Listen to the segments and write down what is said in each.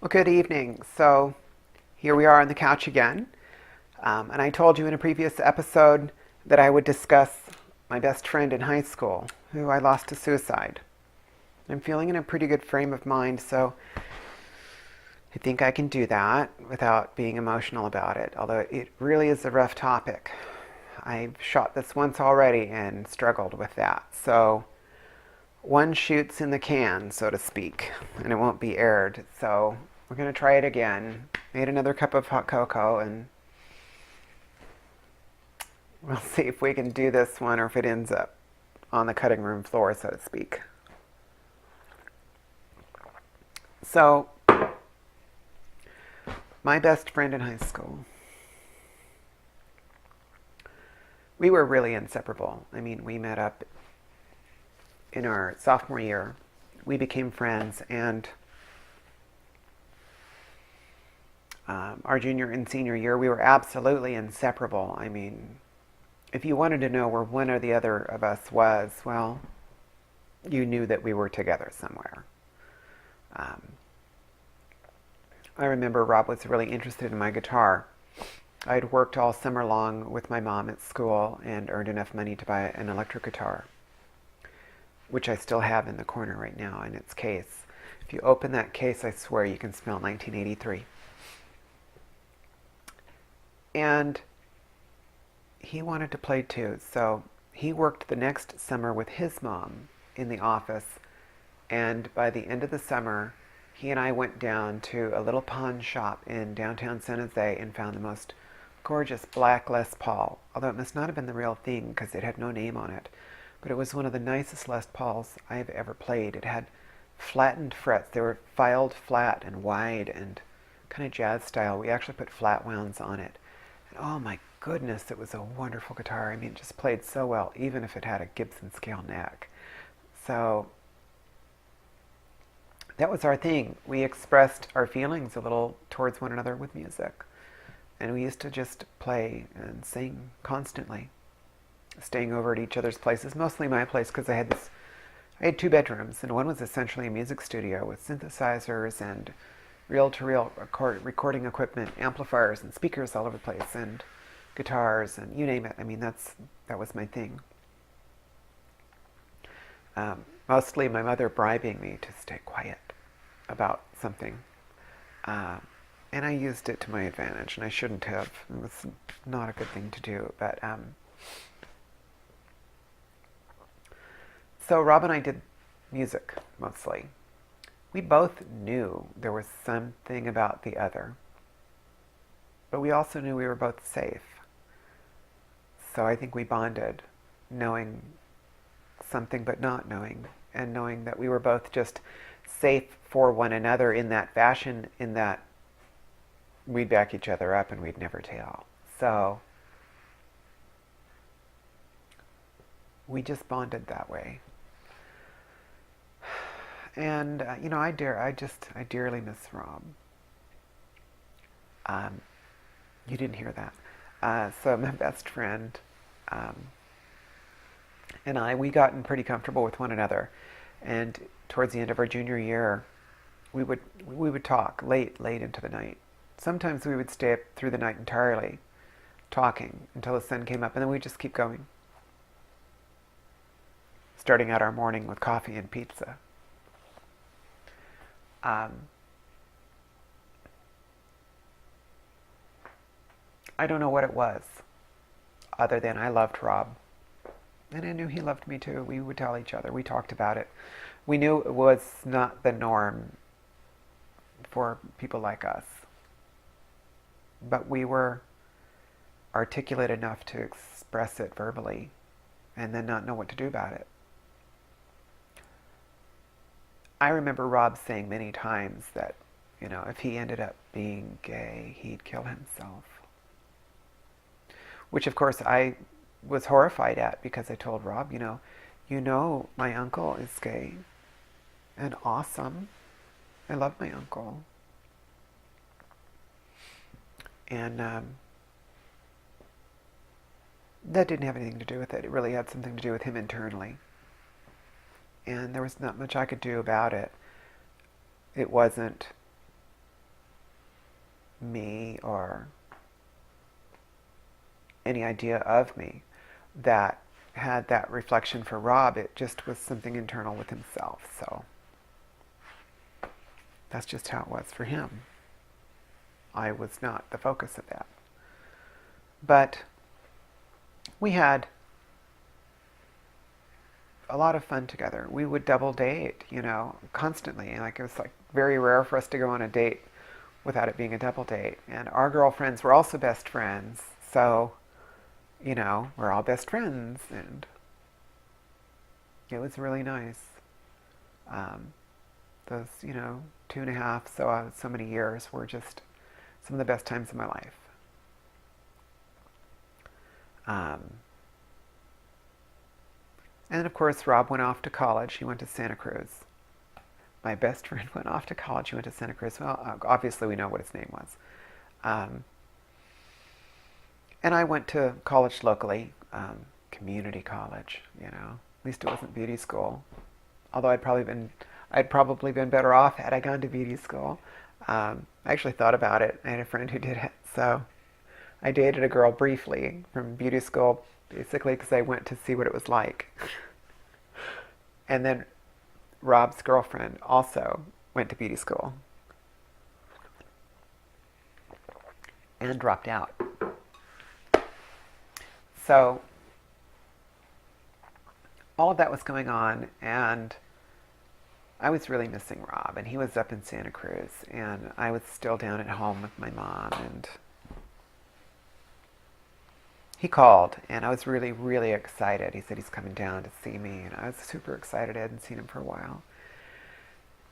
Well, good evening. So here we are on the couch again. And I told you in a previous episode that I would discuss my best friend in high school, who I lost to suicide. I'm feeling in a pretty good frame of mind, so I think I can do that without being emotional about it, although it really is a rough topic. I've shot this once already and struggled with that. So one shoots in the can, so to speak, and it won't be aired. So we're going to try it again. Made another cup of hot cocoa, and we'll see if we can do this one or if it ends up on the cutting room floor, so to speak. So, my best friend in high school. We were really inseparable. I mean, we met up in our sophomore year. We became friends, and our junior and senior year, we were absolutely inseparable. I mean, if you wanted to know where one or the other of us was, well, you knew that we were together somewhere. Um, I remember Rob was really interested in my guitar. I'd worked all summer long with my mom at school and earned enough money to buy an electric guitar, which I still have in the corner right now in its case. If you open that case, I swear you can smell 1983. And he wanted to play too, so he worked the next summer with his mom in the office, and by the end of the summer, he and I went down to a little pawn shop in downtown San Jose and found the most gorgeous black Les Paul, although it must not have been the real thing because it had no name on it. But it was one of the nicest Les Pauls I have ever played. It had flattened frets. They were filed flat and wide and kind of jazz style. We actually put flat wounds on it. And oh my goodness, it was a wonderful guitar. I mean, it just played so well, even if it had a Gibson scale neck. So that was our thing. We expressed our feelings a little towards one another with music. And we used to just play and sing constantly, staying over at each other's places, mostly my place because I had two bedrooms, and one was essentially a music studio with synthesizers and reel-to-reel recording equipment, amplifiers and speakers all over the place, and guitars, and you name it. I mean, that was my thing. Mostly my mother bribing me to stay quiet about something. And I used it to my advantage, and I shouldn't have. It was not a good thing to do. But so Rob and I did music mostly. We both knew there was something about the other, but we also knew we were both safe. So I think we bonded, knowing something but not knowing, and knowing that we were both just safe for one another in that fashion, in that we'd back each other up and we'd never tell. So we just bonded that way. And I dearly miss Rob. You didn't hear that. So my best friend and we gotten pretty comfortable with one another. And towards the end of our junior year, we would talk late into the night. Sometimes we would stay up through the night entirely, talking until the sun came up, and then we'd just keep going. Starting out our morning with coffee and pizza. I don't know what it was, other than I loved Rob. And I knew he loved me too. We would tell each other. We talked about it. We knew it was not the norm for people like us. But we were articulate enough to express it verbally and then not know what to do about it. I remember Rob saying many times that, if he ended up being gay, he'd kill himself. Which, of course, I was horrified at because I told Rob, my uncle is gay and awesome. I love my uncle. And that didn't have anything to do with it. It really had something to do with him internally. And there was not much I could do about it. It wasn't me or any idea of me that had that reflection for Rob. It just was something internal with himself. So that's just how it was for him. I was not the focus of that. But we had a lot of fun together. We would double date, constantly. Like, it was like very rare for us to go on a date without it being a double date. And our girlfriends were also best friends. So, we're all best friends. And it was really nice. Those, 2.5, so many years were just some of the best times of my life. And of course, Rob went off to college. He went to Santa Cruz. My best friend went off to college. He went to Santa Cruz. Well, obviously we know what his name was. And I went to college locally, community college, At least it wasn't beauty school. Although I'd probably been better off had I gone to beauty school. I actually thought about it. I had a friend who did it. So I dated a girl briefly from beauty school, basically because I went to see what it was like. And then Rob's girlfriend also went to beauty school and dropped out. So all of that was going on, and I was really missing Rob, and he was up in Santa Cruz, and I was still down at home with my mom, and he called, and I was really, really excited. He said he's coming down to see me, and I was super excited. I hadn't seen him for a while.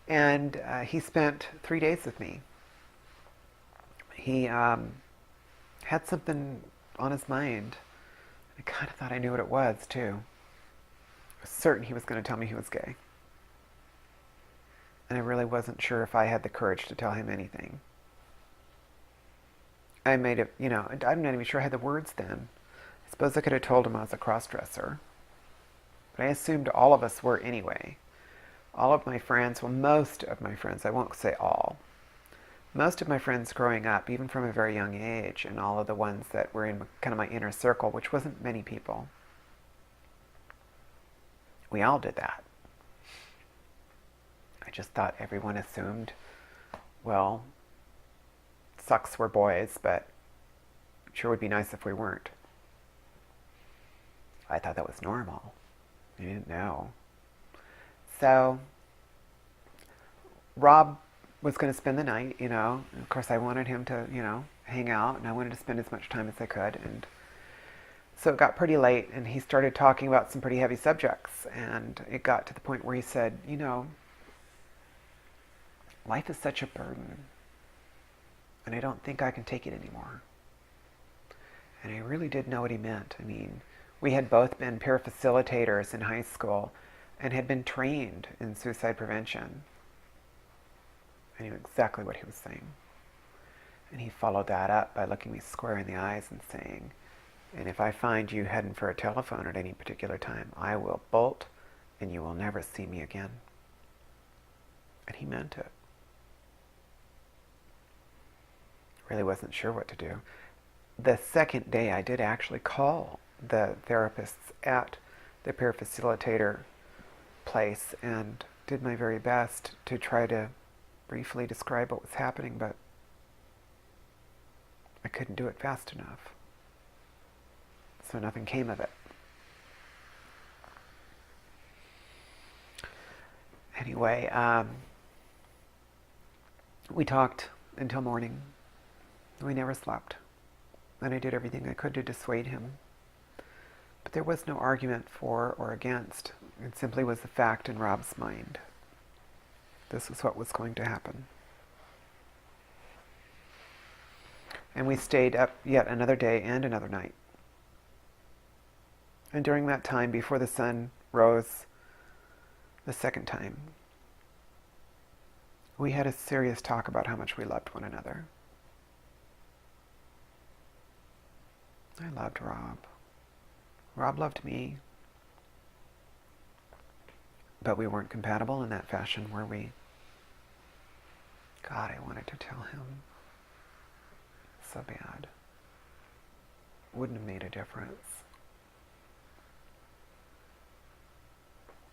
And he spent 3 days with me. He had something on his mind. I kind of thought I knew what it was, too. I was certain he was going to tell me he was gay. And I really wasn't sure if I had the courage to tell him anything. I'm not even sure I had the words then. I suppose I could have told him I was a cross-dresser. But I assumed all of us were anyway. All of my friends, well, most of my friends, I won't say all, most of my friends growing up, even from a very young age, and all of the ones that were in kind of my inner circle, which wasn't many people, we all did that. I just thought everyone assumed, well, sucks we're boys, but it sure would be nice if we weren't. I thought that was normal. I didn't know. So Rob was going to spend the night, Of course, I wanted him to, hang out, and I wanted to spend as much time as I could. And so it got pretty late, and he started talking about some pretty heavy subjects. And it got to the point where he said, life is such a burden, and I don't think I can take it anymore. And I really did know what he meant. I mean, we had both been peer facilitators in high school and had been trained in suicide prevention. I knew exactly what he was saying. And he followed that up by looking me square in the eyes and saying, and if I find you heading for a telephone at any particular time, I will bolt and you will never see me again. And he meant it. Really wasn't sure what to do. The second day I did actually call the therapists at the peer facilitator place and did my very best to try to briefly describe what was happening, but I couldn't do it fast enough. So nothing came of it. Anyway, we talked until morning. We never slept. And I did everything I could to dissuade him. But there was no argument for or against. It simply was a fact in Rob's mind. This was what was going to happen. And we stayed up yet another day and another night. And during that time, before the sun rose the second time, we had a serious talk about how much we loved one another. I loved Rob. Rob loved me. But we weren't compatible in that fashion, were we? God, I wanted to tell him. so bad. Wouldn't have made a difference.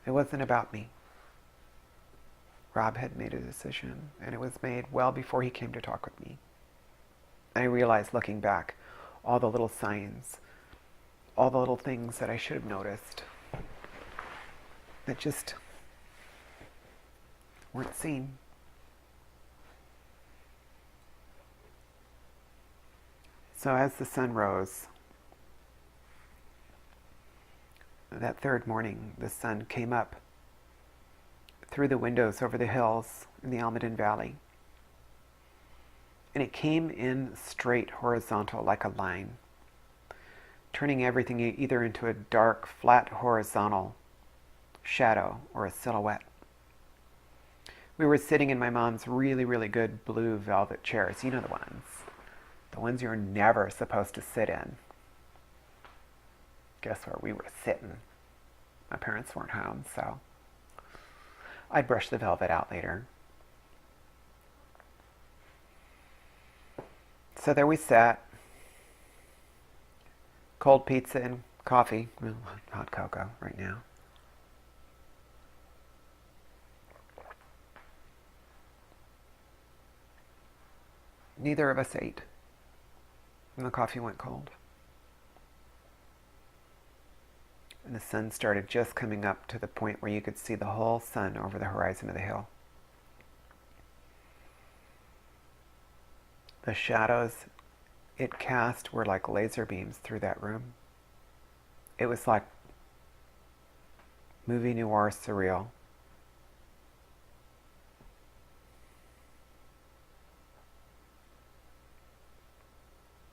It wasn't about me. Rob had made a decision, and it was made well before he came to talk with me. I realized, looking back, all the little signs, all the little things that I should have noticed that just weren't seen. So as the sun rose, that third morning, the sun came up through the windows over the hills in the Almaden Valley. And it came in straight horizontal like a line, turning everything either into a dark, flat horizontal shadow or a silhouette. We were sitting in my mom's really, really good blue velvet chairs. You know the ones you're never supposed to sit in. Guess where we were sitting? My parents weren't home, so I'd brush the velvet out later. So there we sat. Cold pizza and coffee. Well, hot cocoa right now. Neither of us ate, and the coffee went cold. And the sun started just coming up to the point where you could see the whole sun over the horizon of the hill. The shadows it cast were like laser beams through that room. It was like movie noir surreal.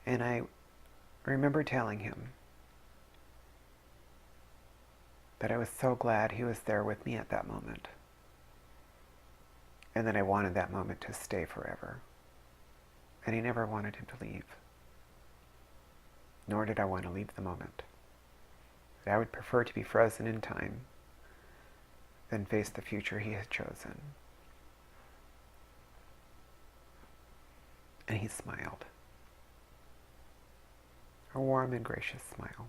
And I remember telling him that I was so glad he was there with me at that moment. And that I wanted that moment to stay forever. And I never wanted him to leave. Nor did I want to leave the moment. That I would prefer to be frozen in time than face the future he had chosen. And he smiled. A warm and gracious smile.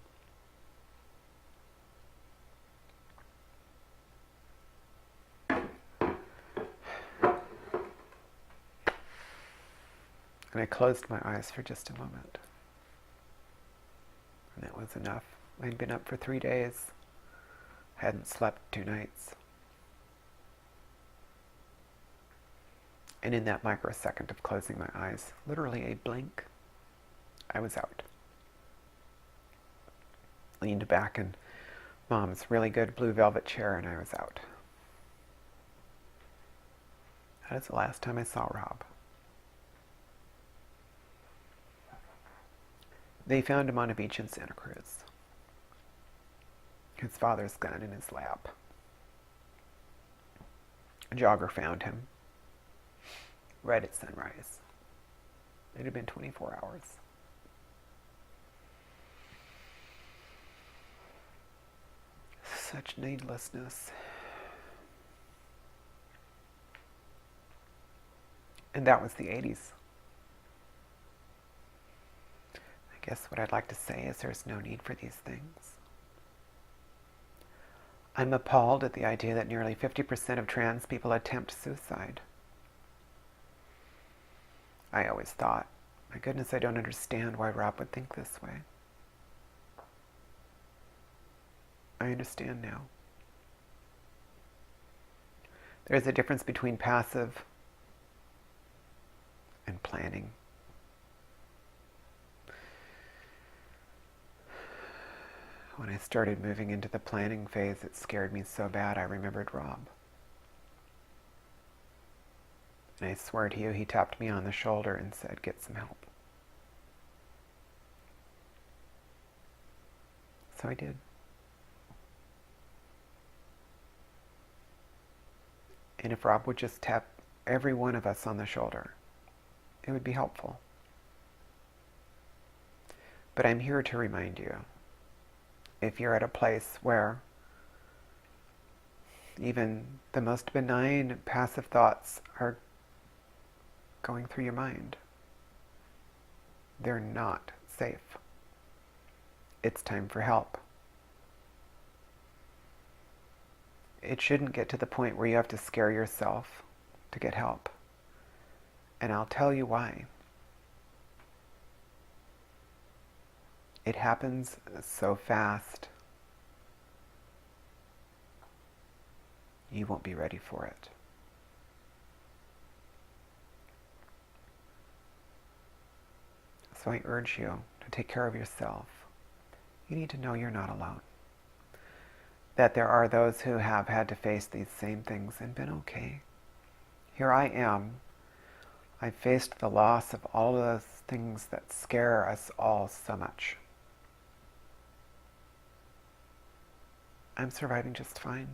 And I closed my eyes for just a moment. And that was enough. I'd been up for 3 days. Hadn't slept 2 nights. And in that microsecond of closing my eyes, literally a blink, I was out. Leaned back in Mom's really good blue velvet chair and I was out. That is the last time I saw Rob. They found him on a beach in Santa Cruz. His father's gun in his lap. A jogger found him right at sunrise. It had been 24 hours. Such needlessness. And that was the 80s. I guess what I'd like to say is there's no need for these things. I'm appalled at the idea that nearly 50% of trans people attempt suicide. I always thought, my goodness, I don't understand why Rob would think this way. I understand now. There's a difference between passive and planning. When I started moving into the planning phase, it scared me so bad I remembered Rob. And I swear to you, he tapped me on the shoulder and said, "Get some help." So I did. And if Rob would just tap every one of us on the shoulder, it would be helpful. But I'm here to remind you, if you're at a place where even the most benign passive thoughts are going through your mind, They're not safe. It's time for help. It shouldn't get to the point where you have to scare yourself to get help. And I'll tell you why. It happens so fast. You won't be ready for it. So I urge you to take care of yourself. You need to know you're not alone. That there are those who have had to face these same things and been okay. Here I am. I faced the loss of all those things that scare us all so much. I'm surviving just fine.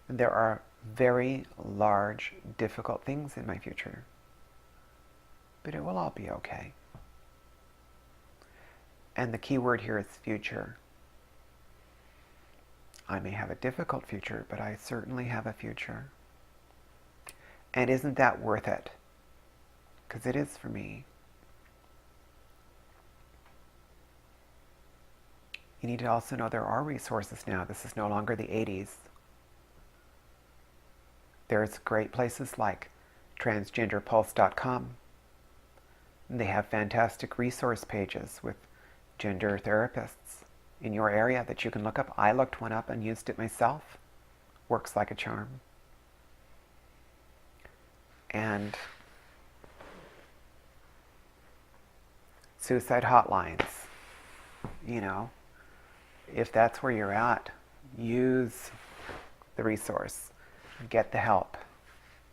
And there are very large, difficult things in my future. But it will all be okay. And the key word here is future. I may have a difficult future, but I certainly have a future. And isn't that worth it? Because it is for me. You need to also know there are resources now. This is no longer the 80s. There's great places like transgenderpulse.com. They have fantastic resource pages with gender therapists in your area that you can look up. I looked one up and used it myself. Works like a charm. And suicide hotlines, if that's where you're at, use the resource. Get the help.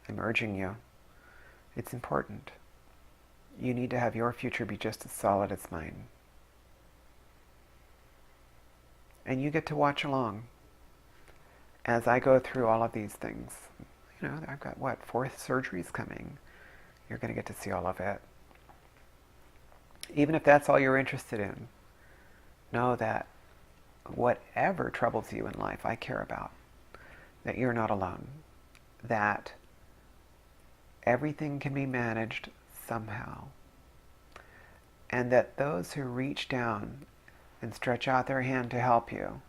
I'm urging you. It's important. You need to have your future be just as solid as mine. And you get to watch along as I go through all of these things. I've got, 4 surgeries coming. You're going to get to see all of it. Even if that's all you're interested in, know that whatever troubles you in life, I care about. That you're not alone. That everything can be managed somehow. And that those who reach down and stretch out their hand to help you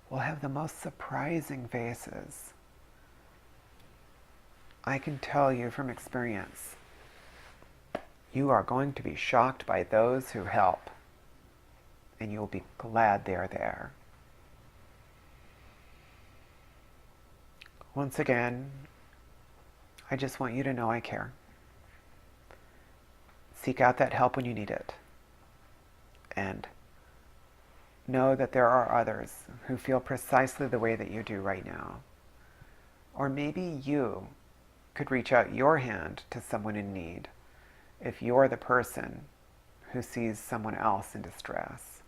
will have the most surprising faces. I can tell you from experience, you are going to be shocked by those who help, and you'll be glad they're there. Once again, I just want you to know I care. Seek out that help when you need it. And know that there are others who feel precisely the way that you do right now. Or maybe you could reach out your hand to someone in need if you're the person who sees someone else in distress.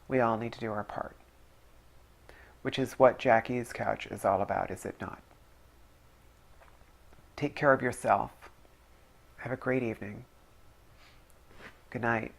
We all need to do our part, which is what Jackie's Couch is all about, is it not? Take care of yourself. Have a great evening. Good night.